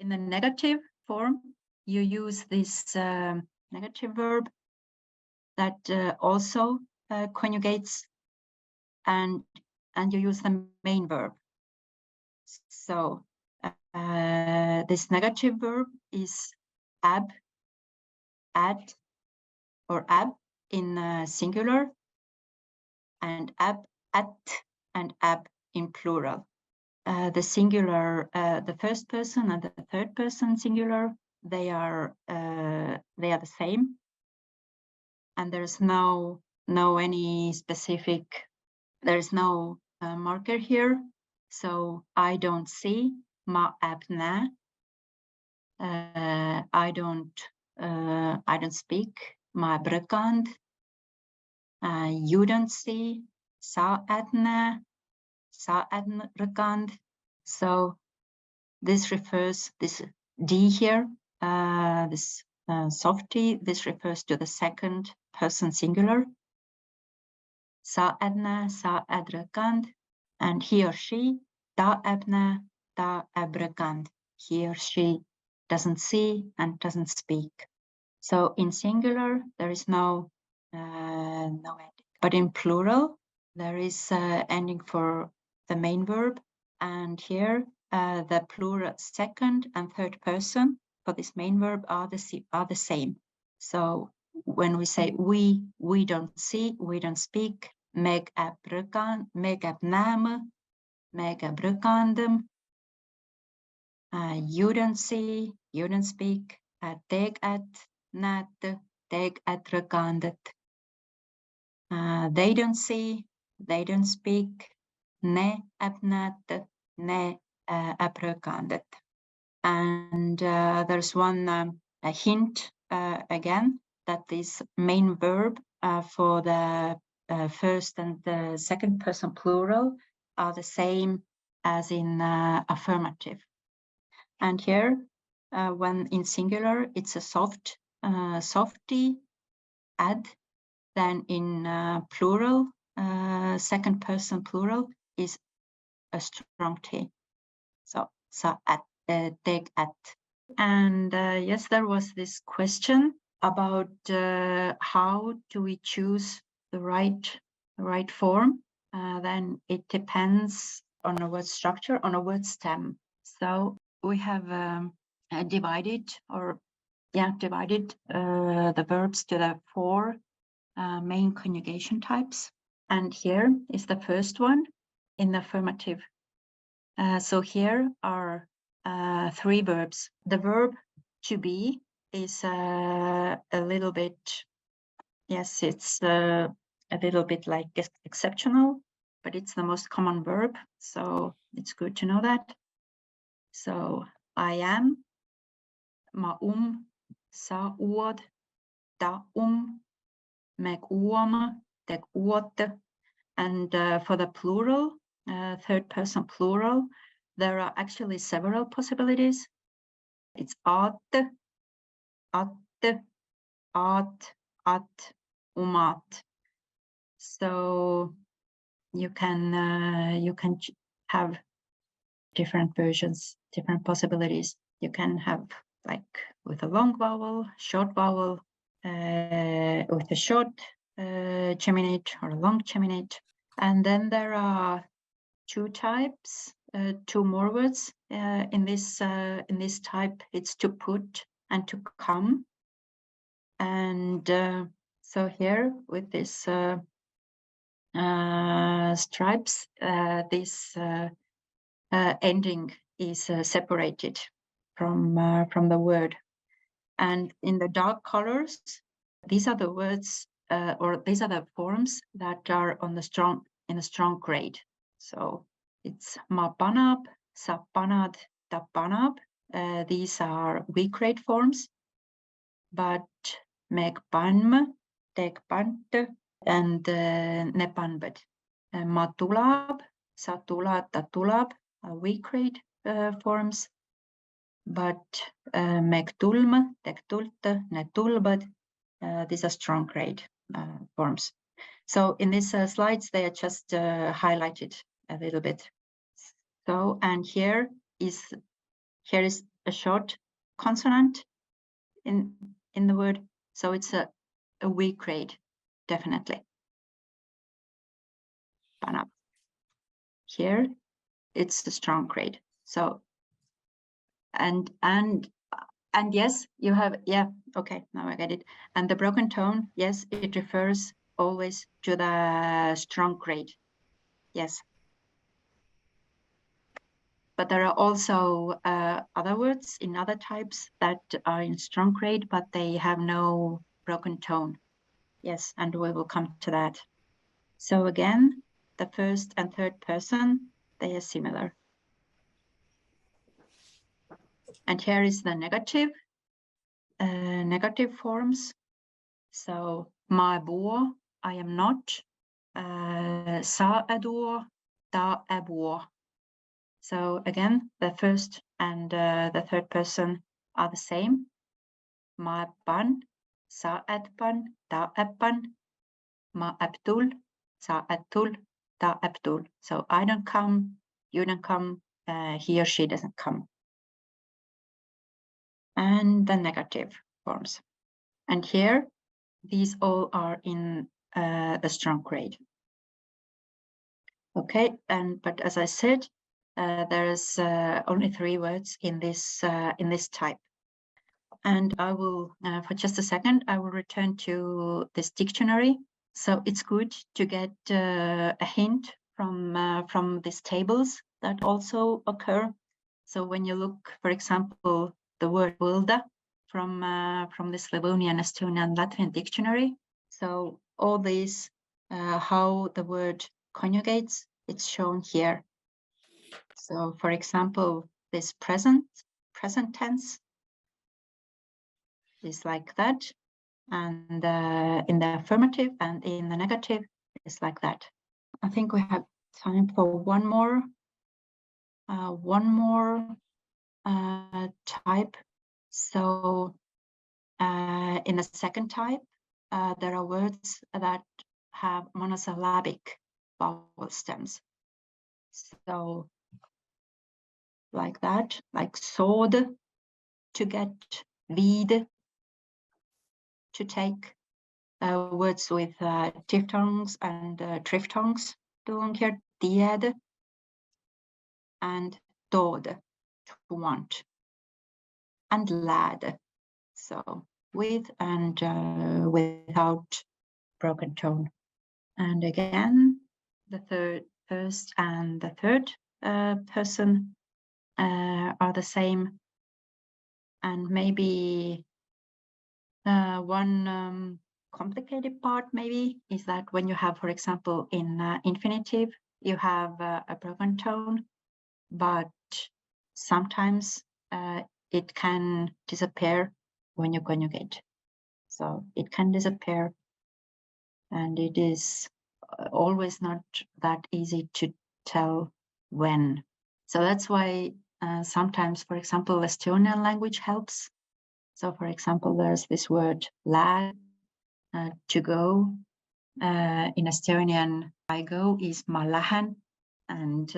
In the negative form, you use this negative verb that also conjugates, and you use the main verb. So this negative verb is ab, ad, or ab in singular, and ab, at, and ab in plural. The singular, the first person and the third person singular, they are the same, and there's no any specific. There is no marker here, so I don't see. Ma ab na. I don't speak. Ma brekand. You don't see. Sa adna. Sa adrekand. So this refers, this D here, this soft D, this refers to the second person singular. Sa adna, sa adrekand, and he or she, ta abna, ta abrekand. He or she doesn't see and doesn't speak. So in singular, there is no ending. But in plural, there is ending for the main verb. And here, the plural second and third person for this main verb are the same. So when we say we don't see, we don't speak, meg abrekand, meg abname, meg abrekandem. You don't see, you don't speak, teg at nat, teg atrekandet. They don't see, they don't speak, ne abnat, ne abrekandet. And there's one a hint again, that this main verb for the first and the second person plural are the same as in affirmative. And here, when in singular, it's a softy, ad. Then in plural, second person plural is a strong T. So at, take at. And yes, there was this question about how do we choose the right form. Then it depends on a word structure, on a word stem. So we have divided the verbs to the 4 main conjugation types. And here is the first one in the affirmative. So here are 3 verbs. The verb to be is a little bit, yes, it's a little bit like exceptional, but it's the most common verb. So it's good to know that. So I am, ma sa uod, da meg teg uot. And for the plural, third person plural, there are actually several possibilities. It's at, umat. So you can have different versions, different possibilities. You can have like with a long vowel, short vowel, with a short geminate or a long geminate. And then there are 2 types, 2 more words in this type. It's to put and to come. And so here with this stripes, this ending is separated from the word. And in the dark colors, these are the words or these are the forms that are on the in a strong grade. So it's ma panab, sa panad, ta panab. These are weak grade forms, but meg panm, teg pante, and ne panbed. Ma tulab, sa tulad, ta tulab are weak grade forms, but meg tulm, teg tulte, ne tulbed, these are strong grade forms. So in these slides, they are just highlighted a little bit. So, and here is a short consonant in the word, so it's a weak grade, definitely. But here it's a strong grade. So and yes, you have, yeah, okay, now I get it. And the broken tone, yes, it refers always to the strong grade. Yes. But there are also other words in other types that are in strong grade, but they have no broken tone. Yes, and we will come to that. So again, the first and third person, they are similar. And here is the negative forms. So mä bor, I am not. Sä ador, ta abor. So again, the first and the third person are the same. Mä ban, sä ban, ta ban. Mä abdul, sä abdul, ta abdul. So I don't come, you don't come, he or she doesn't come. And the negative forms. And here, these all are in a strong grade. Okay, but as I said, there's only 3 words in this type. And I will, for just a second, I will return to this dictionary. So it's good to get a hint from these tables that also occur. So when you look, for example, the word "wilda" from the Livonian, Estonian, Latvian dictionary. So all these, how the word conjugates, it's shown here. So for example, this present tense is like that, and in the affirmative and in the negative is like that. I think we have time for one more type. So in the second type, there are words that have monosyllabic vowel stems. So like that, like sword, to get, vid, to take. Words with diphthongs and triphthongs belong here. Died and dod, to want. And lad, so with and without broken tone. And again, the first and the third person are the same. And maybe one complicated part maybe is that when you have, for example, in infinitive, you have a broken tone, but sometimes it can disappear when you conjugate. So it can disappear, and it is always not that easy to tell when. So that's why sometimes, for example, Estonian language helps. So for example, there's this word lad, to go. In Estonian, I go is ma lähen, and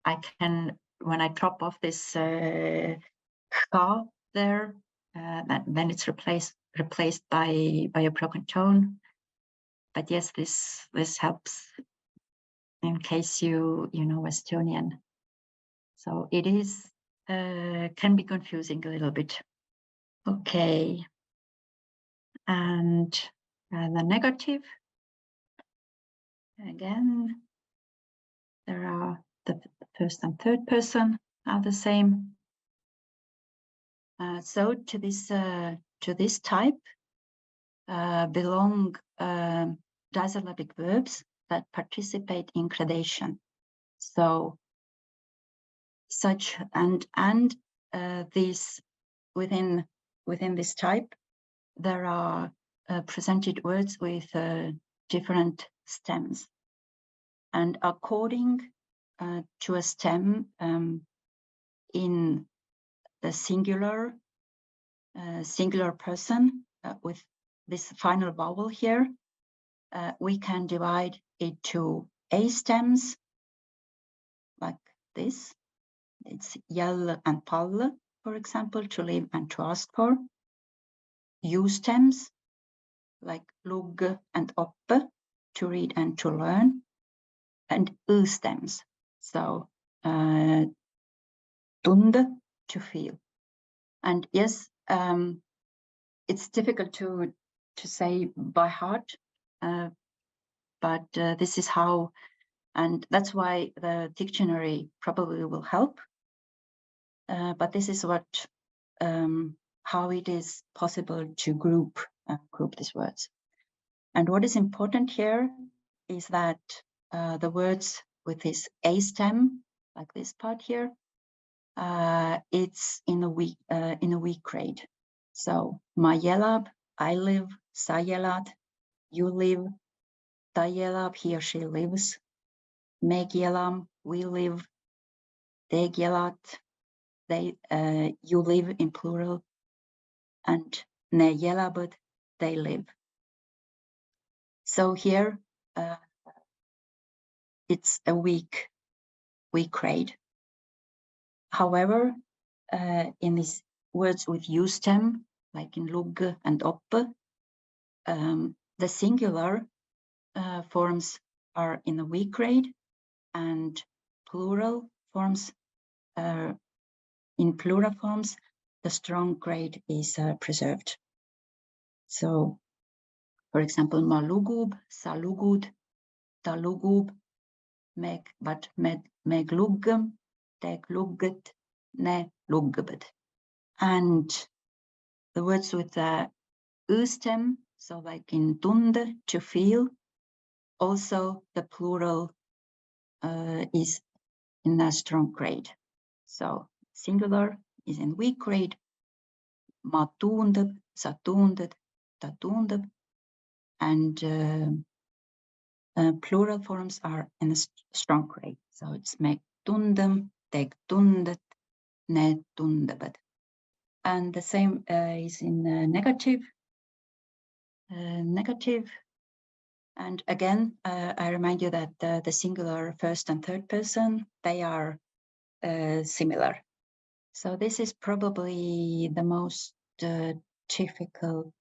I can, when I drop off this ka there, then it's replaced by a broken tone. But yes, this helps in case you know Estonian. So it is can be confusing a little bit. Okay, and the negative, again, there are the first and third person are the same. So to this type belong disyllabic verbs that participate in gradation. So such and these within this type, there are presented words with different stems, and according to a stem in the singular person with this final vowel here, we can divide it to A stems like this, It's jälle and palle, for example, to live and to ask for. U stems, like lugge and oppe, to read and to learn. And U stems, so tunde, to feel. And yes, it's difficult to say by heart, but this is how, and that's why the dictionary probably will help. But this is what how it is possible to group these words. And what is important here is that the words with this A stem, like this part here, it's in a weak grade. So ma elab, I live, sa elad, you live, ta elab, he or she lives, me elam, we live, te elad, they you live in plural, and ne elabud, they live. So here it's a weak grade. However, in these words with U stem, like in lugge and oppe, the singular forms are in a weak grade, and plural forms, in plural forms, the strong grade is preserved. So, for example, ma lugub, sa lugud, ta lugub, meg luggem, teg lugget, ne luggebed. And the words with the U stem, so like in tunde, to feel, also the plural is in a strong grade. So singular is in weak grade, ma tuundeb, sa tuunded, ta tuundeb, and plural forms are in a strong grade. So it's me tundem, teg tundet, ne tundebed. And the same is in negative. And again, I remind you that the singular first and third person, they are similar. So this is probably the most difficult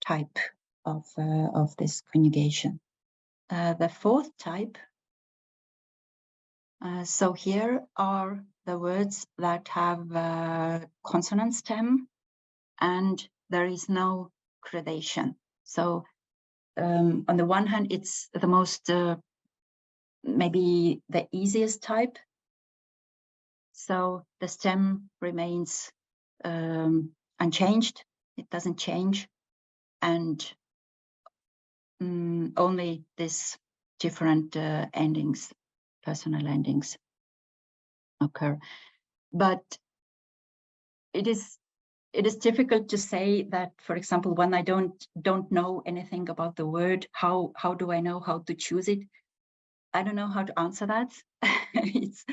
type of this conjugation. The fourth type, so here are the words that have consonant stem and there is no gradation. So on the one hand, it's the most, maybe the easiest type. So the stem remains unchanged, it doesn't change, and only this different endings, personal endings occur. But it is difficult to say that, for example, when I don't know anything about the word, how do I know how to choose it? I don't know how to answer that. It's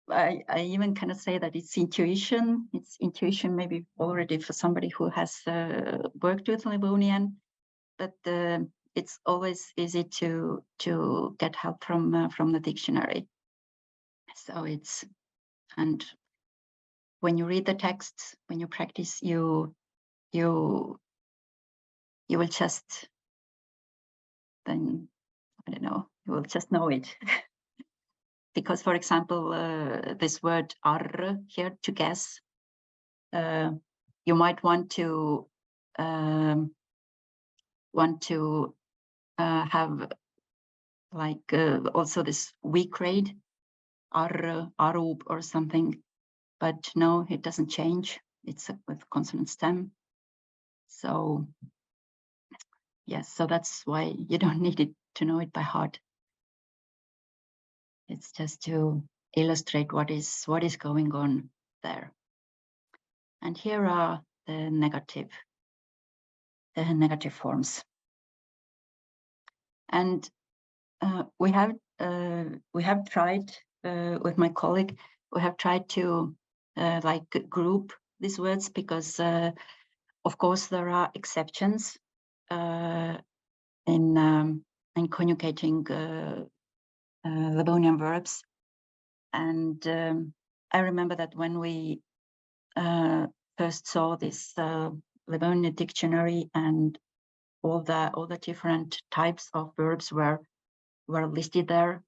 I even cannot say that it's intuition. It's intuition maybe already for somebody who has worked with Livonian, but it's always easy to get help from the dictionary. So it's, and when you read the texts, when you practice, you will just, then, I don't know, you will just know it. Because, for example, this word arre here, to guess, you might want to have like also this weak grade, arre, arub or something, but no, it doesn't change. It's with consonant stem. So yes, so that's why you don't need it to know it by heart. It's just to illustrate what is going on there. And here are the negative forms. And we have tried with my colleague, we have tried to like group these words because of course there are exceptions in conjugating Livonian verbs, And I remember that when we first saw this Livonian dictionary and all the different types of verbs were listed there,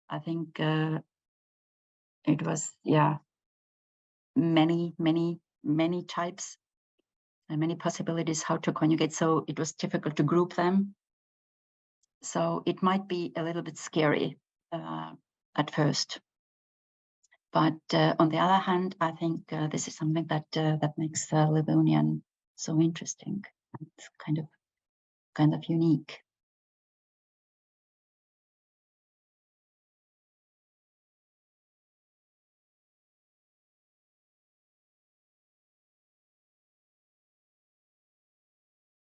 I think it was, yeah, many types and many possibilities how to conjugate. So it was difficult to group them. So it might be a little bit scary at first. But on the other hand, I think this is something that that makes Livonian so interesting. It's kind of unique.